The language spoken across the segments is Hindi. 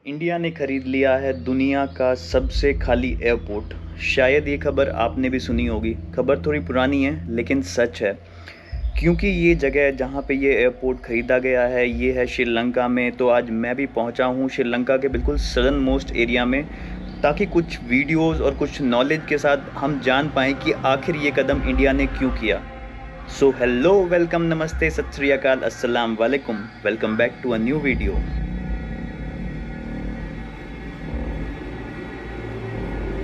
इंडिया ने खरीद लिया है दुनिया का सबसे खाली एयरपोर्ट। शायद ये खबर आपने भी सुनी होगी। खबर थोड़ी पुरानी है लेकिन सच है। क्योंकि ये जगह जहाँ पे ये एयरपोर्ट खरीदा गया है ये है श्रीलंका में। तो आज मैं भी पहुँचा हूँ श्रीलंका के बिल्कुल सदर्न मोस्ट एरिया में, ताकि कुछ वीडियोस और कुछ नॉलेज के साथ हम जान पाएँ कि आखिर ये कदम इंडिया ने क्यों किया। सो हेलो, वेलकम, नमस्ते, सत श्री अकाल, अस्सलाम वालेकुम। Welcome back to a new video.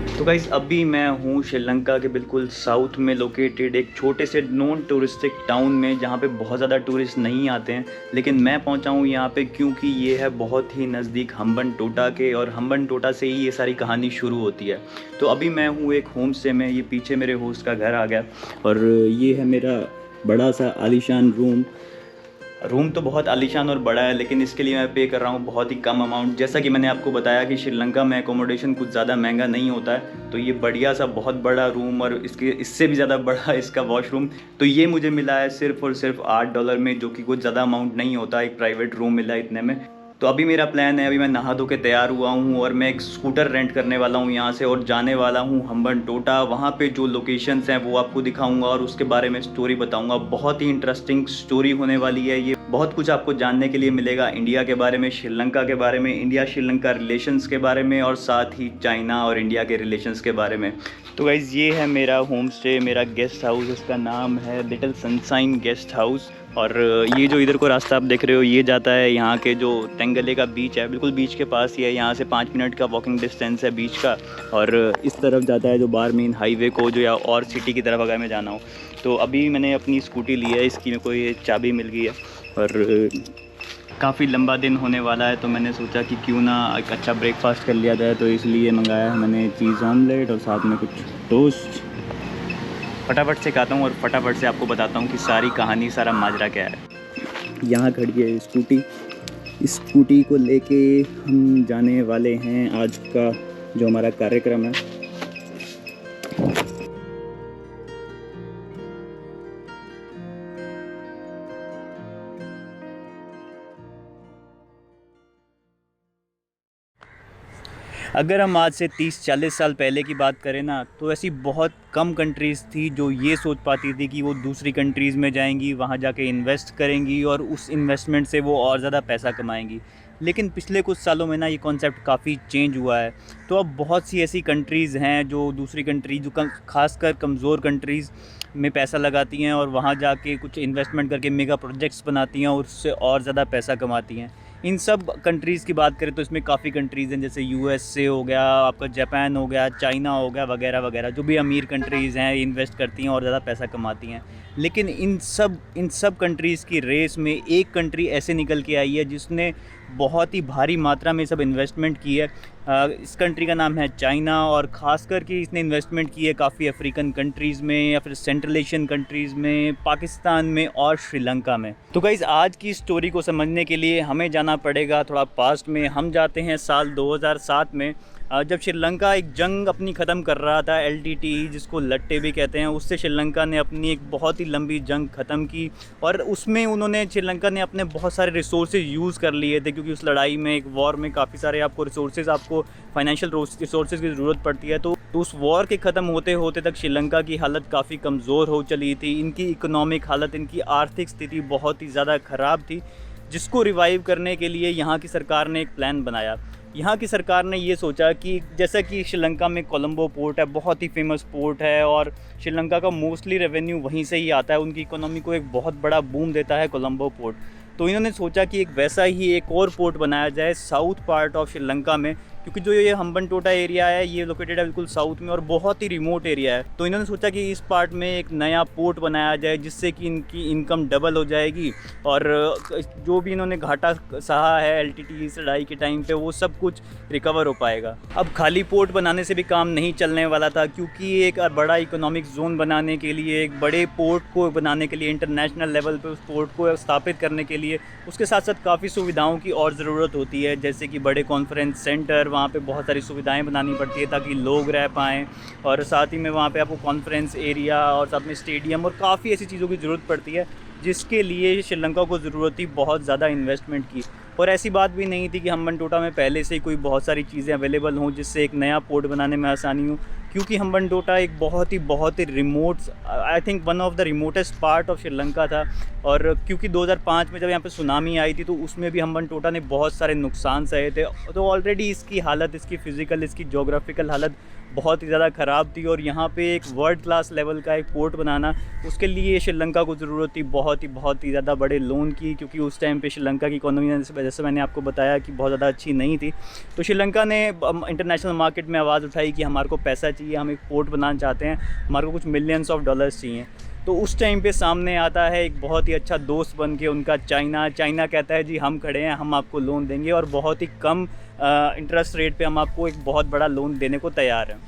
तो गाइस, अभी मैं हूँ श्रीलंका के बिल्कुल साउथ में लोकेटेड एक छोटे से नॉन टूरिस्टिक टाउन में, जहाँ पे बहुत ज़्यादा टूरिस्ट नहीं आते हैं। लेकिन मैं पहुँचा हूँ यहाँ पे क्योंकि ये है बहुत ही नज़दीक हम्बनटोटा के, और हम्बनटोटा से ही ये सारी कहानी शुरू होती है। तो अभी मैं हूँ एक होम स्टे में। ये पीछे मेरे होस्ट का घर आ गया, और ये है मेरा बड़ा सा आलीशान रूम तो बहुत आलीशान और बड़ा है, लेकिन इसके लिए मैं पे कर रहा हूँ बहुत ही कम अमाउंट। जैसा कि मैंने आपको बताया कि श्रीलंका में एकोमोडेशन कुछ ज़्यादा महंगा नहीं होता है, तो ये बढ़िया सा बहुत बड़ा रूम, और इससे भी ज़्यादा बड़ा इसका वॉशरूम, तो ये मुझे मिला है सिर्फ़ और सिर्फ $8 में, जो कि कुछ ज़्यादा अमाउंट नहीं होता। एक प्राइवेट रूम मिला है इतने में। तो अभी मेरा प्लान है, अभी मैं नहा धो के तैयार हुआ हूँ और मैं एक स्कूटर रेंट करने वाला हूँ यहाँ से, और जाने वाला हूँ हम्बनटोटा। वहाँ पे जो लोकेशंस हैं वो आपको दिखाऊंगा और उसके बारे में स्टोरी बताऊंगा। बहुत ही इंटरेस्टिंग स्टोरी होने वाली है ये। बहुत कुछ आपको जानने के लिए मिलेगा इंडिया के बारे में, श्रीलंका के बारे में, इंडिया श्रीलंका रिलेशंस के बारे में, और साथ ही चाइना और इंडिया के रिलेशंस के बारे में। तो गाइज़, ये है मेरा होम स्टे, मेरा गेस्ट हाउस। इसका नाम है लिटिल सनशाइन गेस्ट हाउस। और ये जो इधर को रास्ता आप देख रहे हो, ये जाता है यहाँ के जो तेंगले का बीच है, बिल्कुल बीच के पास ही है। यहाँ से 5 मिनट का वॉकिंग डिस्टेंस है बीच का। और इस तरफ जाता है जो बार मेन हाईवे को, जो या और सिटी की तरफ अगर मैं जाना हूँ। तो अभी मैंने अपनी स्कूटी ली है, इसकी मेरे को ये चाबी मिल गई है। और काफ़ी लंबा दिन होने वाला है, तो मैंने सोचा कि क्यों ना एक अच्छा ब्रेकफास्ट कर लिया जाए, तो इसलिए मंगाया मैंने चीज़ ऑमलेट और साथ में कुछ टोस्ट। फटाफट से खाता हूँ और फटाफट से आपको बताता हूँ कि सारी कहानी, सारा माजरा क्या है। यहाँ खड़ी है स्कूटी। इस स्कूटी को लेके हम जाने वाले हैं आज का जो हमारा कार्यक्रम है। अगर हम आज से 30-40 साल पहले की बात करें ना, तो ऐसी बहुत कम कंट्रीज़ थी जो ये सोच पाती थी कि वो दूसरी कंट्रीज़ में जाएंगी, वहाँ जाके इन्वेस्ट करेंगी और उस इन्वेस्टमेंट से वो और ज़्यादा पैसा कमाएंगी। लेकिन पिछले कुछ सालों में ना ये कॉन्सेप्ट काफ़ी चेंज हुआ है। तो अब बहुत सी ऐसी कंट्रीज़ हैं जो दूसरी कंट्री, जो खासकर कमज़ोर कंट्रीज़ में पैसा लगाती हैं और वहाँ जाके कुछ इन्वेस्टमेंट करके मेगा प्रोजेक्ट्स बनाती हैं और उससे और ज़्यादा पैसा कमाती हैं। इन सब कंट्रीज़ की बात करें तो इसमें काफ़ी कंट्रीज़ हैं, जैसे यूएसए हो गया, आपका जापान हो गया, चाइना हो गया, वगैरह वगैरह। जो भी अमीर कंट्रीज़ हैं, इन्वेस्ट करती हैं और ज़्यादा पैसा कमाती हैं। लेकिन इन सब कंट्रीज़ की रेस में एक कंट्री ऐसे निकल के आई है जिसने बहुत ही भारी मात्रा में सब इन्वेस्टमेंट की है। इस कंट्री का नाम है चाइना, और ख़ास करके इसने इन्वेस्टमेंट की है काफ़ी अफ्रीकन कंट्रीज़ में, या फिर सेंट्रल एशियन कंट्रीज़ में, पाकिस्तान में और श्रीलंका में। तो गाइज़, आज की स्टोरी को समझने के लिए हमें जाना पड़ेगा थोड़ा पास्ट में। हम जाते हैं साल 2007 में, जब श्रीलंका एक जंग अपनी ख़त्म कर रहा था, LTTE जिसको लट्टे भी कहते हैं, उससे श्रीलंका ने अपनी एक बहुत ही लंबी जंग ख़त्म की। और उसमें श्रीलंका ने अपने बहुत सारे रिसोर्सेज यूज़ कर लिए थे, क्योंकि उस लड़ाई में, एक वॉर में, काफ़ी सारे आपको रिसोर्सेज, आपको फाइनेंशियल रिसोर्सेज की ज़रूरत पड़ती है। तो उस वॉर के ख़त्म होते होते तक श्रीलंका की हालत काफ़ी कमज़ोर हो चली थी। इनकी इकोनॉमिक हालत, इनकी आर्थिक स्थिति बहुत ही ज़्यादा ख़राब थी, जिसको रिवाइव करने के लिए यहाँ की सरकार ने एक प्लान बनाया। यहाँ की सरकार ने ये सोचा कि जैसा कि श्रीलंका में कोलंबो पोर्ट है, बहुत ही फेमस पोर्ट है, और श्रीलंका का मोस्टली रेवेन्यू वहीं से ही आता है, उनकी इकोनॉमी को एक बहुत बड़ा बूम देता है कोलंबो पोर्ट। तो इन्होंने सोचा कि एक वैसा ही एक और पोर्ट बनाया जाए साउथ पार्ट ऑफ श्रीलंका में, क्योंकि जो ये हम्बनटोटा एरिया है ये लोकेटेड है बिल्कुल साउथ में और बहुत ही रिमोट एरिया है। तो इन्होंने सोचा कि इस पार्ट में एक नया पोर्ट बनाया जाए, जिससे कि इनकी इनकम डबल हो जाएगी, और जो भी इन्होंने घाटा सहा है LTTE से लड़ाई के टाइम पे, वो सब कुछ रिकवर हो पाएगा। अब खाली पोर्ट बनाने से भी काम नहीं चलने वाला था, क्योंकि एक बड़ा इकोनॉमिक जोन बनाने के लिए, एक बड़े पोर्ट को बनाने के लिए, इंटरनेशनल लेवल पे उस पोर्ट को स्थापित करने के लिए, उसके साथ साथ काफ़ी सुविधाओं की और ज़रूरत होती है, जैसे कि बड़े कॉन्फ्रेंस सेंटर, वहाँ पे बहुत सारी सुविधाएं बनानी पड़ती है ताकि लोग रह पाएँ, और साथ ही में वहाँ पे आपको कॉन्फ्रेंस एरिया और साथ में स्टेडियम और काफ़ी ऐसी चीज़ों की ज़रूरत पड़ती है, जिसके लिए श्रीलंका को ज़रूरत थी बहुत ज़्यादा इन्वेस्टमेंट की। और ऐसी बात भी नहीं थी कि हम्बनटोटा में पहले से ही कोई बहुत सारी चीज़ें अवेलेबल हों जिससे एक नया पोर्ट बनाने में आसानी हो, क्योंकि हम्बनटोटा एक बहुत ही remote, I think one of the remotest part of Sri Lanka था। और क्योंकि 2005 में जब यहाँ पे सुनामी आई थी तो उसमें भी हम्बनटोटा ने बहुत सारे नुकसान सहे थे, तो ऑलरेडी इसकी हालत, इसकी फ़िज़िकल, इसकी जोग्राफिकल हालत बहुत ही ज़्यादा ख़राब थी। और यहाँ पे एक वर्ल्ड क्लास लेवल का एक पोर्ट बनाना, उसके लिए श्रीलंका को ज़रूरत थी बहुत ही ज़्यादा बड़े लोन की, क्योंकि उस टाइम पे श्रीलंका की इकोनॉमी जैसे मैंने आपको बताया कि बहुत ज़्यादा अच्छी नहीं थी। तो श्रीलंका ने इंटरनेशनल मार्केट में आवाज़ उठाई कि हमारे को पैसा चाहिए, हम एक पोर्ट बनाना चाहते हैं, हमारे को कुछ मिलियंस ऑफ डॉलर्स चाहिए। तो उस टाइम पे सामने आता है एक बहुत ही अच्छा दोस्त बन के उनका चाइना कहता है जी हम खड़े हैं, हम आपको लोन देंगे और बहुत ही कम इंटरेस्ट रेट पे हम आपको एक बहुत बड़ा लोन देने को तैयार हैं।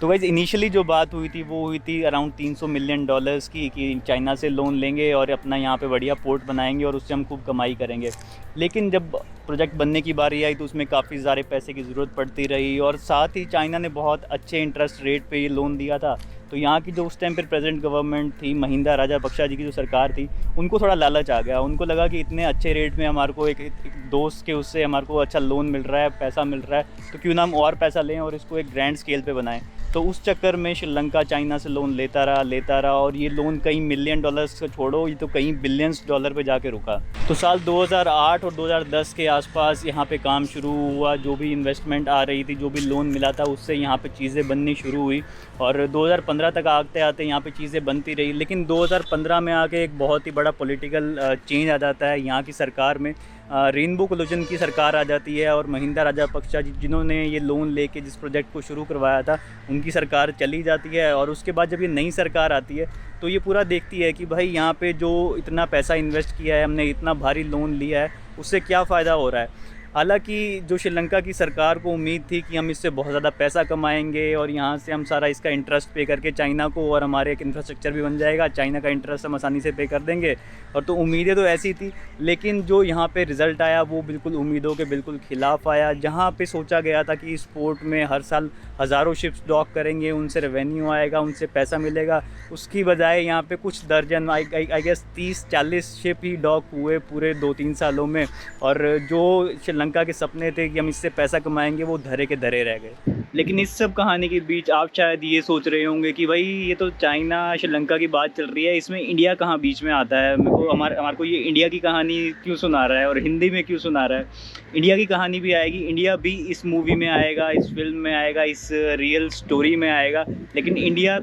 तो गाइस इनिशियली जो बात हुई थी वो हुई थी अराउंड $300 मिलियन की, कि चाइना से लोन लेंगे और अपना यहाँ पे बढ़िया पोर्ट बनाएंगे और उससे हम खूब कमाई करेंगे। लेकिन जब प्रोजेक्ट बनने की बारी आई तो उसमें काफ़ी सारे पैसे की ज़रूरत पड़ती रही, और साथ ही चाइना ने बहुत अच्छे इंटरेस्ट रेट पे ये लोन दिया था। तो यहाँ की जो उस टाइम पर प्रेजेंट गवर्नमेंट थी, महिंदा राजापक्षा जी की जो सरकार थी, उनको थोड़ा लालच आ गया। उनको लगा कि इतने अच्छे रेट में हमारे को एक दोस्त के उससे हमारे को अच्छा लोन मिल रहा है, पैसा मिल रहा है, तो क्यों ना हम और पैसा लें और इसको एक ग्रैंड स्केल पे बनाएं। तो उस चक्कर में श्रीलंका चाइना से लोन लेता रहा और ये लोन कई मिलियन डॉलर्स को छोड़ो, ये तो कई बिलियंस डॉलर पे जाके रुका। तो साल 2008 और 2010 के आसपास यहाँ पे काम शुरू हुआ, जो भी इन्वेस्टमेंट आ रही थी, जो भी लोन मिला था, उससे यहाँ पे चीज़ें बननी शुरू हुई और 2015 तक आते आते यहाँ पे चीज़ें बनती रही। लेकिन 2015 में आके एक बहुत ही बड़ा पॉलिटिकल चेंज आ जाता है यहाँ की सरकार में। रेनबो कोलिशन की सरकार आ जाती है और महिंदा राजापक्षा जी, जिन्होंने ये लोन लेके जिस प्रोजेक्ट को शुरू करवाया था, उनकी सरकार चली जाती है। और उसके बाद जब ये नई सरकार आती है तो ये पूरा देखती है कि भाई यहाँ पे जो इतना पैसा इन्वेस्ट किया है हमने, इतना भारी लोन लिया है, उससे क्या फ़ायदा हो रहा है। हालांकि जो श्रीलंका की सरकार को उम्मीद थी कि हम इससे बहुत ज़्यादा पैसा कमाएंगे और यहाँ से हम सारा इसका इंटरेस्ट पे करके चाइना को, और हमारे एक इंफ्रास्ट्रक्चर भी बन जाएगा, चाइना का इंटरेस्ट हम आसानी से पे कर देंगे, और तो उम्मीदें तो ऐसी थी। लेकिन जो यहाँ पे रिज़ल्ट आया वो बिल्कुल उम्मीदों के बिल्कुल ख़िलाफ़ आया। जहाँ पे सोचा गया था कि इस पोर्ट में हर साल हज़ारों शिप्स डॉक करेंगे, उनसे रेवेन्यू आएगा, उनसे पैसा मिलेगा, उसकी बजाय यहाँ पे कुछ दर्जन, आई गेस 30-40 शिप ही डॉक हुए पूरे 2-3 सालों में। और जो श्रीलंका के सपने थे कि हम इससे पैसा कमाएंगे, वो धरे के धरे रह गए। लेकिन इस सब कहानी के बीच आप शायद ये सोच रहे होंगे कि भाई ये तो चाइना श्रीलंका की बात चल रही है, इसमें इंडिया कहाँ बीच में आता है, मेरे को हमारे को ये इंडिया की कहानी क्यों सुना रहा है और हिंदी में क्यों सुना रहा है। इंडिया की कहानी भी आएगी, इंडिया भी इस मूवी में आएगा, इस फिल्म में आएगा, इस रियल स्टोरी में आएगा। लेकिन इंडिया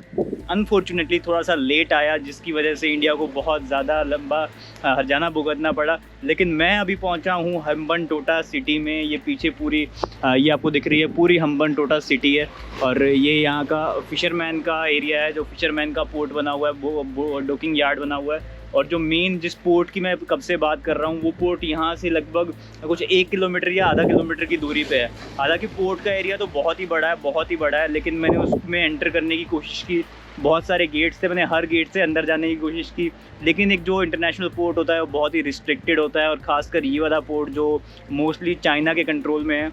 अनफॉर्चुनेटली थोड़ा सा लेट आया, जिसकी वजह से इंडिया को बहुत ज़्यादा लंबा हर्जाना भुगतना पड़ा। लेकिन मैं अभी पहुंचा हूं हम्बनटोटा सिटी में। ये पीछे पूरी ये आपको दिख रही है, पूरी हम्बनटोटा सिटी है और ये यहाँ का फिशरमैन का एरिया है, जो फिशरमैन का पोर्ट बना हुआ है, वो डॉकिंग यार्ड बना हुआ है। और जो मेन जिस पोर्ट की मैं कब से बात कर रहा हूँ, वो पोर्ट यहाँ से लगभग कुछ 1 किलोमीटर या आधा किलोमीटर की दूरी पे है। हालांकि पोर्ट का एरिया तो बहुत ही बड़ा है, लेकिन मैंने उसमें एंटर करने की कोशिश की। बहुत सारे गेट्स थे, मैंने हर गेट से अंदर जाने की कोशिश की, लेकिन एक जो इंटरनेशनल पोर्ट होता है वो बहुत ही रिस्ट्रिक्टेड होता है। और ख़ासकर ये वाला पोर्ट जो मोस्टली चाइना के कंट्रोल में है।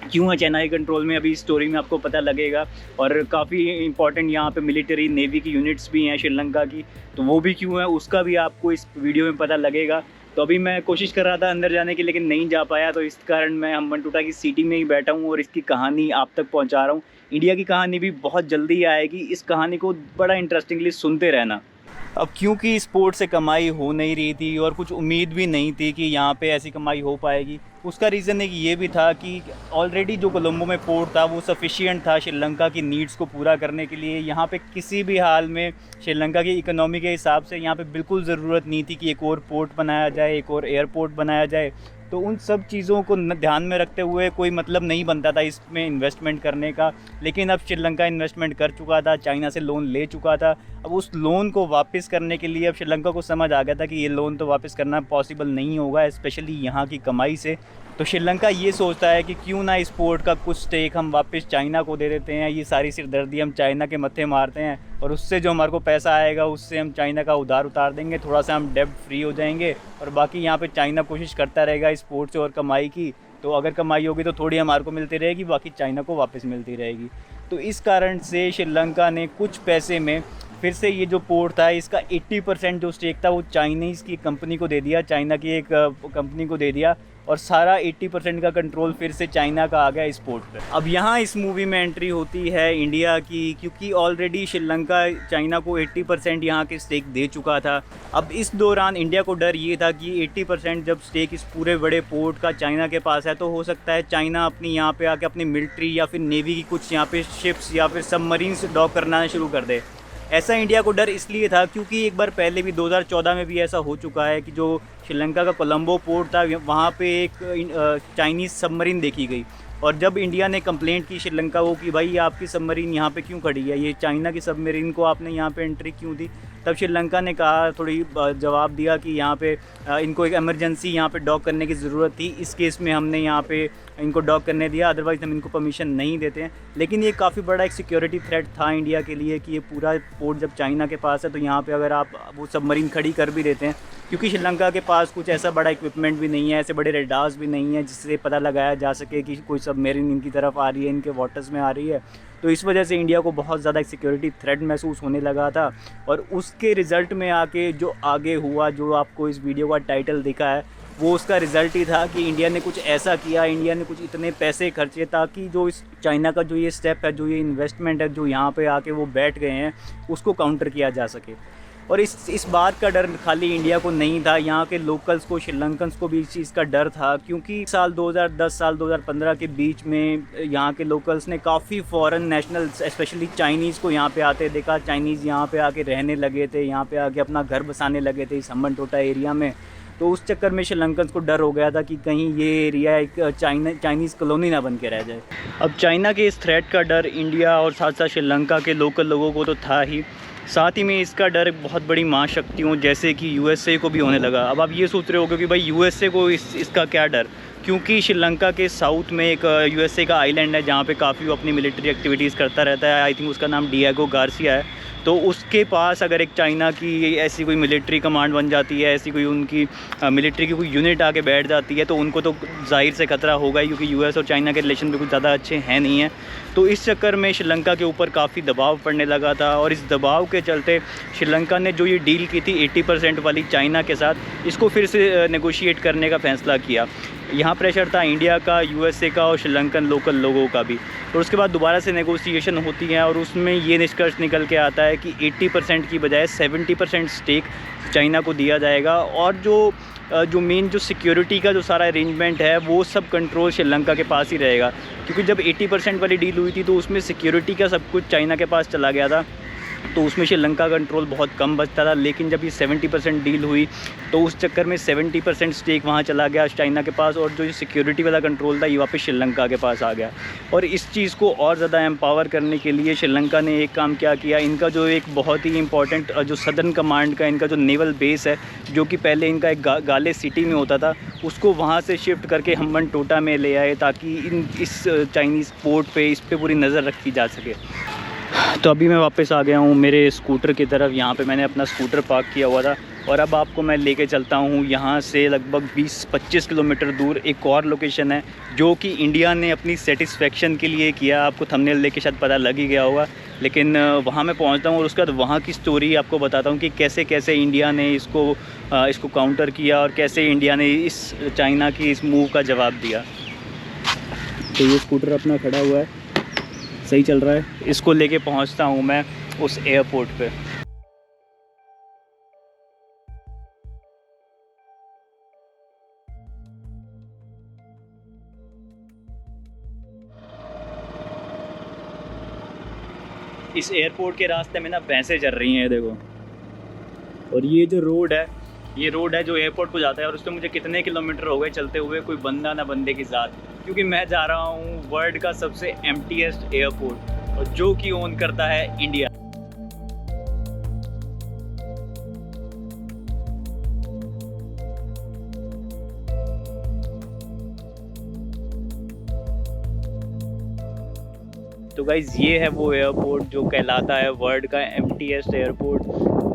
क्यों है चाइना के कंट्रोल में, अभी इस स्टोरी में आपको पता लगेगा। और काफ़ी इंपॉर्टेंट यहाँ पे मिलिट्री नेवी की यूनिट्स भी हैं श्रीलंका की, तो वो भी क्यों है उसका भी आपको इस वीडियो में पता लगेगा। तो अभी मैं कोशिश कर रहा था अंदर जाने की, लेकिन नहीं जा पाया, तो इस कारण मैं हम्बनटोटा की सिटी में ही बैठा हूँ और इसकी कहानी आप तक पहुँचा रहा हूँ। इंडिया की कहानी भी बहुत जल्दी आएगी, इस कहानी को बड़ा इंटरेस्टिंगली सुनते रहना। अब क्योंकि स्पोर्ट्स से कमाई हो नहीं रही थी और कुछ उम्मीद भी नहीं थी कि यहाँ पे ऐसी कमाई हो पाएगी, उसका रीज़न एक ये भी था कि ऑलरेडी जो कोलंबो में पोर्ट था वो सफिशिएंट था श्रीलंका की नीड्स को पूरा करने के लिए। यहाँ पे किसी भी हाल में श्रीलंका की इकोनॉमी के हिसाब से यहाँ पे बिल्कुल ज़रूरत नहीं थी कि एक और पोर्ट बनाया जाए, एक और एयरपोर्ट बनाया जाए। तो उन सब चीज़ों को ध्यान में रखते हुए कोई मतलब नहीं बनता था इसमें इन्वेस्टमेंट करने का। लेकिन अब श्रीलंका इन्वेस्टमेंट कर चुका था, चाइना से लोन ले चुका था। अब उस लोन को वापस करने के लिए अब श्रीलंका को समझ आ गया था कि ये लोन तो वापस करना पॉसिबल नहीं होगा, स्पेशली यहाँ की कमाई से। तो श्रीलंका ये सोचता है कि क्यों ना इस पोर्ट का कुछ स्टेक हम वापस चाइना को दे देते हैं, ये सारी सिरदर्दी हम चाइना के मत्थे मारते हैं और उससे जो हमारे को पैसा आएगा उससे हम चाइना का उधार उतार देंगे, थोड़ा सा हम डेब्ट फ्री हो जाएंगे और बाकी यहाँ पे चाइना कोशिश करता रहेगा इस पोर्ट से और कमाई की। तो अगर कमाई होगी तो थोड़ी हमारे को मिलती रहेगी, बाकी चाइना को वापस मिलती रहेगी। तो इस कारण से श्रीलंका ने कुछ पैसे में फिर से ये जो पोर्ट था इसका 80% जो स्टेक था वो चाइनीज़ की कंपनी को दे दिया, चाइना की एक कंपनी को दे दिया। और सारा 80% का कंट्रोल फिर से चाइना का आ गया इस पोर्ट पे। अब यहाँ इस मूवी में एंट्री होती है इंडिया की, क्योंकि ऑलरेडी श्रीलंका चाइना को 80% यहाँ के स्टेक दे चुका था। अब इस दौरान इंडिया को डर ये था कि 80% जब स्टेक इस पूरे बड़े पोर्ट का चाइना के पास है, तो हो सकता है चाइना अपनी यहाँ पे आके अपनी मिलिट्री या फिर नेवी की कुछ यहाँ पे शिप्स या फिर सबमरीन्स डॉक करना शुरू कर दे। ऐसा इंडिया को डर इसलिए था क्योंकि एक बार पहले भी 2014 में भी ऐसा हो चुका है कि जो श्रीलंका का कोलंबो पोर्ट था वहाँ पे एक चाइनीज़ सबमरीन देखी गई, और जब इंडिया ने कंप्लेंट की श्रीलंका को कि भाई आपकी सबमरीन यहाँ पे क्यों खड़ी है, ये चाइना की सबमरीन को आपने यहाँ पे एंट्री क्यों दी, तब श्रीलंका ने कहा, थोड़ी जवाब दिया कि यहाँ पे इनको एक इमरजेंसी यहाँ पे डॉक करने की ज़रूरत थी, इस केस में हमने यहाँ पे इनको डॉक करने दिया, अदरवाइज़ हम इनको परमिशन नहीं देते हैं। लेकिन ये काफ़ी बड़ा एक सिक्योरिटी थ्रेट था इंडिया के लिए कि ये पूरा पोर्ट जब चाइना के पास है तो यहाँ पे अगर आप वो सबमरीन खड़ी कर भी देते हैं, क्योंकि श्रीलंका के पास कुछ ऐसा बड़ा इक्विपमेंट भी नहीं है, ऐसे बड़े रेडार्स भी नहीं है जिससे पता लगाया जा सके कि कोई सबमरीन इनकी तरफ आ रही है, इनके वाटर्स में आ रही है। तो इस वजह से इंडिया को बहुत ज़्यादा एक सिक्योरिटी थ्रेट महसूस होने लगा था, और उसके रिज़ल्ट में आके जो आगे हुआ, जो आपको इस वीडियो का टाइटल दिखा है, वो उसका रिज़ल्ट ही था कि इंडिया ने कुछ ऐसा किया, इंडिया ने कुछ इतने पैसे खर्चे ताकि जो इस चाइना का जो ये स्टेप है, जो ये इन्वेस्टमेंट है, जो यहाँ पे आके वो बैठ गए हैं, उसको काउंटर किया जा सके। और इस बात का डर खाली इंडिया को नहीं था, यहाँ के लोकल्स को, श्रीलंकन्स को भी इस चीज़ का डर था, क्योंकि साल 2010 साल 2015 के बीच में यहाँ के लोकल्स ने काफ़ी फॉरेन नेशनल्स स्पेशली चाइनीज़ को यहाँ पे आते देखा। चाइनीज़ यहाँ पे आके रहने लगे थे, यहाँ पे आके अपना घर बसाने लगे थे इस हम्बनटोटा एरिया में। तो उस चक्कर में श्रीलंकन्स को डर हो गया था कि कहीं ये एरिया एक चाइनीज़ कॉलोनी ना बन के रह जाए। अब चाइना के इस थ्रेट का डर इंडिया और साथ साथ श्रीलंका के लोकल लोगों को तो था ही, साथ ही में इसका डर बहुत बड़ी महाशक्तियों जैसे कि यूएसए को भी होने लगा। अब आप ये सोच रहे होगे कि भाई यूएसए को इसका क्या डर, क्योंकि श्रीलंका के साउथ में एक यूएसए का आइलैंड है जहाँ पे काफ़ी वो अपनी मिलिट्री एक्टिविटीज़ करता रहता है। आई थिंक उसका नाम डिएगो गार्सिया है। तो उसके पास अगर एक चाइना की ऐसी कोई मिलिट्री कमांड बन जाती है, ऐसी कोई उनकी मिलिट्री की कोई यूनिट आके बैठ जाती है, तो उनको तो जाहिर से खतरा होगा ही, क्योंकि यूएस और चाइना के रिलेशन भी कुछ ज़्यादा अच्छे हैं नहीं हैं। तो इस चक्कर में श्रीलंका के ऊपर काफ़ी दबाव पड़ने लगा था, और इस दबाव के चलते श्रीलंका ने जो ये डील की थी 80% वाली चाइना के साथ, इसको फिर से नेगोशिएट करने का फ़ैसला किया। यहाँ प्रेशर था इंडिया का, यूएसए का और श्रीलंकन लोकल लोगों का भी। और उसके बाद दोबारा से नेगोशिएशन होती है, और उसमें ये निष्कर्ष निकल के आता है कि 80% की बजाय 70% स्टेक चाइना को दिया जाएगा, और जो मेन जो सिक्योरिटी का जो सारा अरेंजमेंट है वो सब कंट्रोल श्रीलंका के पास ही रहेगा। क्योंकि जब 80% वाली डील हुई थी तो उसमें सिक्योरिटी का सब कुछ चाइना के पास चला गया था, तो उसमें श्रीलंका का कंट्रोल बहुत कम बचता था। लेकिन जब ये 70% डील हुई तो उस चक्कर में 70% स्टेक वहाँ चला गया चाइना के पास, और जो सिक्योरिटी वाला कंट्रोल था ये वापस श्रीलंका के पास आ गया। और इस चीज़ को और ज़्यादा एम्पावर करने के लिए श्रीलंका ने एक काम क्या किया, इनका जो एक बहुत ही इंपॉर्टेंट जो सदर्न कमांड का इनका जो नेवल बेस है, जो कि पहले इनका एक गाले सिटी में होता था, उसको वहाँ से शिफ्ट करके हम्बनटोटा में ले आए, ताकि इस चाइनीज़ पोर्ट पे इस पर पूरी नज़र रखी जा सके। तो अभी मैं वापस आ गया हूँ मेरे स्कूटर की तरफ। यहाँ पे मैंने अपना स्कूटर पार्क किया हुआ था, और अब आपको मैं लेके चलता हूँ यहाँ से लगभग 20-25 किलोमीटर दूर एक और लोकेशन है, जो कि इंडिया ने अपनी सेटिस्फेक्शन के लिए किया। आपको थंबनेल देख के शायद पता लग ही गया होगा, लेकिन वहाँ मैं पहुँचता हूँ और उसके बाद वहाँ की स्टोरी आपको बताता हूँ कि कैसे कैसे इंडिया ने इसको काउंटर किया, और कैसे इंडिया ने इस चाइना की इस मूव का जवाब दिया। तो ये स्कूटर अपना खड़ा हुआ है, सही चल रहा है। इसको लेके पहुंचता हूं मैं उस एयरपोर्ट पे। इस एयरपोर्ट के रास्ते में ना भैंसें चल रही हैं, देखो। और ये जो रोड है, ये रोड है जो एयरपोर्ट को जाता है, और उससे मुझे कितने किलोमीटर हो गए चलते हुए, कोई बंदा ना बंदे की साथ, क्योंकि मैं जा रहा हूँ वर्ल्ड का सबसे एम्प्टीएस्ट एयरपोर्ट, और जो कि ओन करता है इंडिया। तो गाइज़ ये है वो एयरपोर्ट जो कहलाता है वर्ल्ड का एम्प्टीएस्ट एयरपोर्ट।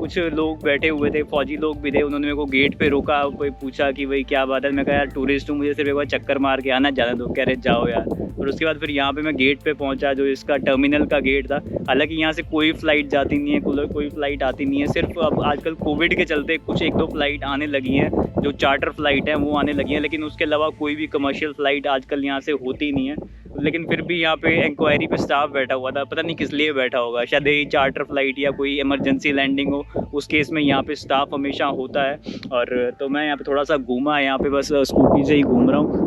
कुछ लोग बैठे हुए थे, फौजी लोग भी थे, उन्होंने मेरे को गेट पे रोका, कोई पूछा कि भाई क्या बात है। मैं कहा यार टूरिस्ट हूँ, मुझे सिर्फ एक बार चक्कर मार के आना, जाना दो। कह रहे जाओ यार। और उसके बाद फिर यहाँ पे मैं गेट पे पहुँचा, जो इसका टर्मिनल का गेट था। हालांकि यहाँ से कोई फ़्लाइट जाती नहीं है, कोई फ़्लाइट आती नहीं है, सिर्फ अब आजकल कोविड के चलते कुछ 1-2 फ़्लाइट आने लगी हैं, जो चार्टर फ़्लाइट हैं वो आने लगी हैं, लेकिन उसके अलावा कोई भी कमर्शियल फ़्लाइट आजकल यहाँ से होती नहीं है। लेकिन फिर भी यहाँ पे इंक्वायरी पे स्टाफ बैठा हुआ था, पता नहीं किस लिए बैठा होगा, शायद यही चार्टर फ़्लाइट या कोई इमरजेंसी लैंडिंग हो, उस केस में यहाँ पे स्टाफ हमेशा होता है। और तो मैं यहाँ पे थोड़ा सा घूमा, यहाँ पे बस स्कूटी से ही घूम रहा हूँ।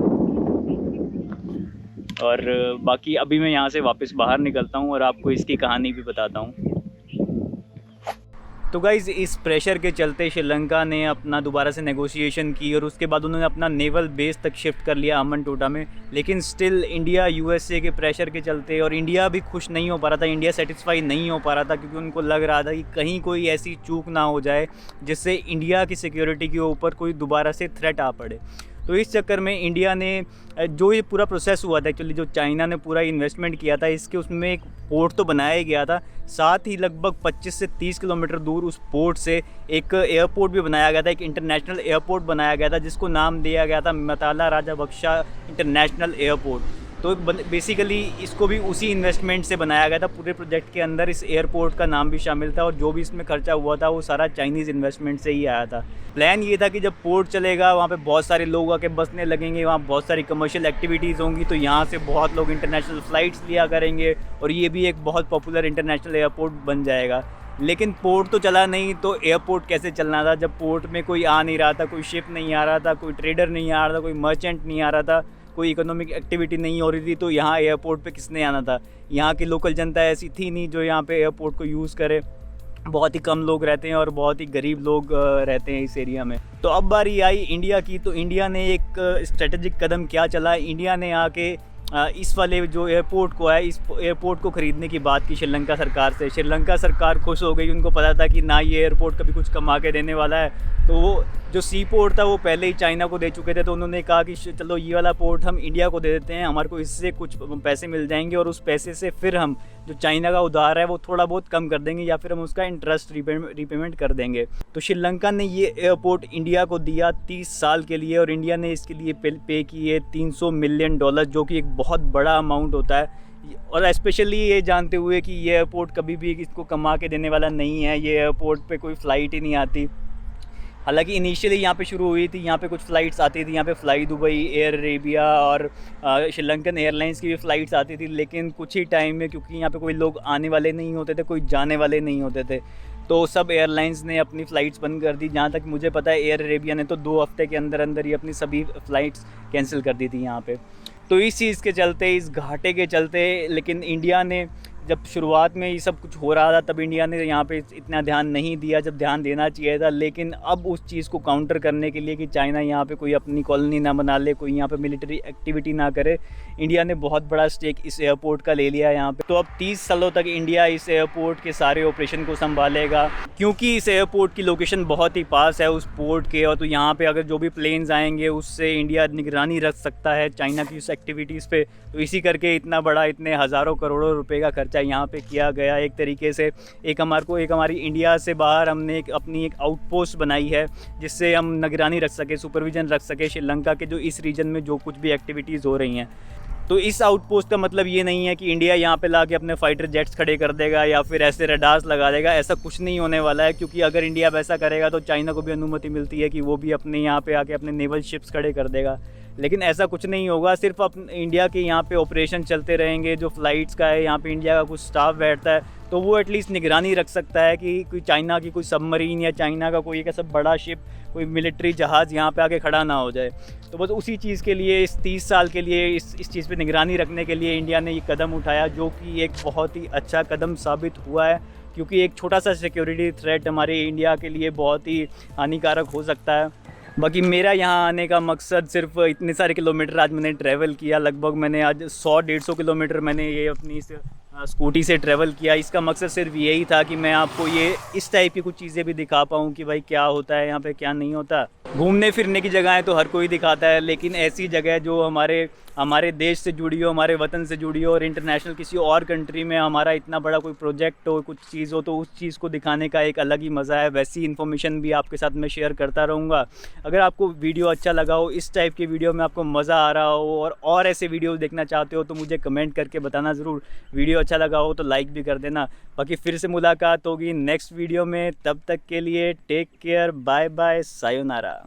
और बाकी अभी मैं यहाँ से वापस बाहर निकलता हूँ और आपको इसकी कहानी भी बताता हूँ। तो गाइज़, इस प्रेशर के चलते श्रीलंका ने अपना दोबारा से नेगोशिएशन की और उसके बाद उन्होंने अपना नेवल बेस तक शिफ्ट कर लिया हम्बनटोटा में। लेकिन स्टिल इंडिया यूएसए के प्रेशर के चलते, और इंडिया भी खुश नहीं हो पा रहा था, इंडिया सेटिस्फाई नहीं हो पा रहा था, क्योंकि उनको लग रहा था कि कहीं कोई ऐसी चूक ना हो जाए जिससे इंडिया की सिक्योरिटी के ऊपर कोई दोबारा से थ्रेट आ पड़े। तो इस चक्कर में इंडिया ने, जो ये पूरा प्रोसेस हुआ था एक्चुअली, जो चाइना ने पूरा इन्वेस्टमेंट किया था इसके, उसमें एक पोर्ट तो बनाया ही गया था, साथ ही लगभग 25 से 30 किलोमीटर दूर उस पोर्ट से एक एयरपोर्ट भी बनाया गया था, एक इंटरनेशनल एयरपोर्ट बनाया गया था, जिसको नाम दिया गया था मताला राजाबक्शा इंटरनेशनल एयरपोर्ट। तो बेसिकली इसको भी उसी इन्वेस्टमेंट से बनाया गया था। पूरे प्रोजेक्ट के अंदर इस एयरपोर्ट का नाम भी शामिल था, और जो भी इसमें खर्चा हुआ था वो सारा चाइनीज़ इन्वेस्टमेंट से ही आया था। प्लान ये था कि जब पोर्ट चलेगा वहाँ पे बहुत सारे लोग आके बसने लगेंगे, वहाँ बहुत सारी कमर्शियल एक्टिविटीज़ होंगी, तो यहाँ से बहुत लोग इंटरनेशनल फ़्लाइट्स लिया करेंगे और ये भी एक बहुत पॉपुलर इंटरनेशनल एयरपोर्ट बन जाएगा। लेकिन पोर्ट तो चला नहीं, तो एयरपोर्ट कैसे चलना था जब पोर्ट में कोई आ नहीं रहा था, कोई शिप नहीं आ रहा था, कोई ट्रेडर नहीं आ रहा था, कोई मर्चेंट नहीं आ रहा था, कोई इकोनॉमिक एक्टिविटी नहीं हो रही थी। तो यहाँ एयरपोर्ट पे किसने आना था? यहाँ की लोकल जनता ऐसी थी नहीं जो यहाँ पे एयरपोर्ट को यूज़ करे। बहुत ही कम लोग रहते हैं और बहुत ही गरीब लोग रहते हैं इस एरिया में। तो अब बारी आई इंडिया की। तो इंडिया ने एक स्ट्रेटेजिक कदम क्या चला, इंडिया ने आके इस वाले जो एयरपोर्ट को है, इस एयरपोर्ट को ख़रीदने की बात की श्रीलंका सरकार से। श्रीलंका सरकार खुश हो गई, उनको पता था कि ना ये एयरपोर्ट कभी कुछ कमा के देने वाला है। तो वो जो सी पोर्ट था वो पहले ही चाइना को दे चुके थे, तो उन्होंने कहा कि चलो ये वाला पोर्ट हम इंडिया को दे देते हैं, हमारे को इससे कुछ पैसे मिल जाएंगे और उस पैसे से फिर हम जो चाइना का उधार है वो थोड़ा बहुत कम कर देंगे, या फिर हम उसका इंटरेस्ट रीपेमेंट कर देंगे। तो श्रीलंका ने ये एयरपोर्ट इंडिया को दिया 30 साल के लिए, और इंडिया ने इसके लिए पे किए $300 मिलियन, जो कि एक बहुत बड़ा अमाउंट होता है। और स्पेशली ये जानते हुए कि ये एयरपोर्ट कभी भी इसको कमा के देने वाला नहीं है, ये एयरपोर्ट पे कोई फ़्लाइट ही नहीं आती। हालांकि इनिशियली यहाँ पे शुरू हुई थी, यहाँ पे कुछ फ़्लाइट्स आती थी, यहाँ पे फ्लाई दुबई, एयर अरेबिया और श्रीलंकन एयरलाइंस की भी फ़्लाइट्स आती थी। लेकिन कुछ ही टाइम में, क्योंकि यहाँ पे कोई लोग आने वाले नहीं होते थे, कोई जाने वाले नहीं होते थे, तो सब एयरलाइंस ने अपनी फ़्लाइट्स बंद कर दी। जहाँ तक मुझे पता है एयर अरेबिया ने तो 2 हफ्ते के अंदर अंदर ही अपनी सभी फ़्लाइट्स कैंसिल कर दी थी यहाँ पे। तो इस चीज़ के चलते, इस घाटे के चलते, लेकिन इंडिया ने जब शुरुआत में ये सब कुछ हो रहा था तब इंडिया ने यहाँ पे इतना ध्यान नहीं दिया जब ध्यान देना चाहिए था। लेकिन अब उस चीज़ को काउंटर करने के लिए कि चाइना यहाँ पे कोई अपनी कॉलोनी ना बना ले, कोई यहाँ पे मिलिट्री एक्टिविटी ना करे, इंडिया ने बहुत बड़ा स्टेक इस एयरपोर्ट का ले लिया है यहाँ पे। तो अब 30 सालों तक इंडिया इस एयरपोर्ट के सारे ऑपरेशन को संभालेगा, क्योंकि इस एयरपोर्ट की लोकेशन बहुत ही पास है उस पोर्ट के। और तो यहाँ पे अगर जो भी प्लेन्स आएंगे उससे इंडिया निगरानी रख सकता है चाइना की उस एक्टिविटीज़ पे। तो इसी करके इतना बड़ा, इतने हज़ारों करोड़ों रुपए का खर्चा यहाँ पे किया गया। एक तरीके से एक हमारी इंडिया से बाहर हमने अपनी एक आउटपोस्ट बनाई है, जिससे हम निगरानी रख सके, सुपरविजन रख सके श्रीलंका के जो इस रीजन में जो कुछ भी एक्टिविटीज़ हो रही हैं। तो इस आउटपोस्ट का मतलब ये नहीं है कि इंडिया यहाँ पे लाके अपने फाइटर जेट्स खड़े कर देगा या फिर ऐसे रडार्स लगा देगा, ऐसा कुछ नहीं होने वाला है। क्योंकि अगर इंडिया वैसा करेगा तो चाइना को भी अनुमति मिलती है कि वो भी अपने यहाँ पे आके अपने नेवल शिप्स खड़े कर देगा। लेकिन ऐसा कुछ नहीं होगा, सिर्फ इंडिया के यहाँ पे ऑपरेशन चलते रहेंगे। जो फ़्लाइट्स का है, यहाँ पे इंडिया का कुछ स्टाफ बैठता है, तो वो एटलीस्ट निगरानी रख सकता है कि कोई चाइना की कोई सबमरीन या चाइना का कोई एक ऐसा बड़ा शिप, कोई मिलिट्री जहाज़ यहाँ पे आके खड़ा ना हो जाए। तो बस उसी चीज़ के लिए, इस 30 साल के लिए, इस चीज़ पे निगरानी रखने के लिए इंडिया ने ये कदम उठाया, जो कि एक बहुत ही अच्छा कदम साबित हुआ है। क्योंकि एक छोटा सा सिक्योरिटी थ्रेट हमारे इंडिया के लिए बहुत ही हानिकारक हो सकता है। बाकी मेरा यहाँ आने का मकसद सिर्फ इतने सारे किलोमीटर आज मैंने ट्रैवल किया, लगभग मैंने आज 100-150 किलोमीटर मैंने ये अपनी इस स्कूटी से ट्रैवल किया। इसका मकसद सिर्फ यही था कि मैं आपको ये इस टाइप की कुछ चीज़ें भी दिखा पाऊँ कि भाई क्या होता है यहाँ पे, क्या नहीं होता। घूमने फिरने की जगहें तो हर कोई दिखाता है, लेकिन ऐसी जगह जो हमारे हमारे देश से जुड़ी हो, हमारे वतन से जुड़ी हो, और इंटरनेशनल किसी और कंट्री में हमारा इतना बड़ा कोई प्रोजेक्ट हो, कुछ चीज़ हो, तो उस चीज़ को दिखाने का एक अलग ही मज़ा है। वैसी इन्फॉर्मेशन भी आपके साथ मैं शेयर करता रहूँगा। अगर आपको वीडियो अच्छा लगा हो, इस टाइप की वीडियो में आपको मज़ा आ रहा हो और ऐसे वीडियो देखना चाहते हो, तो मुझे कमेंट करके बताना ज़रूर। वीडियो अच्छा लगा हो तो लाइक भी कर देना। बाकी फिर से मुलाकात होगी नेक्स्ट वीडियो में, तब तक के लिए take care, bye bye, sayonara.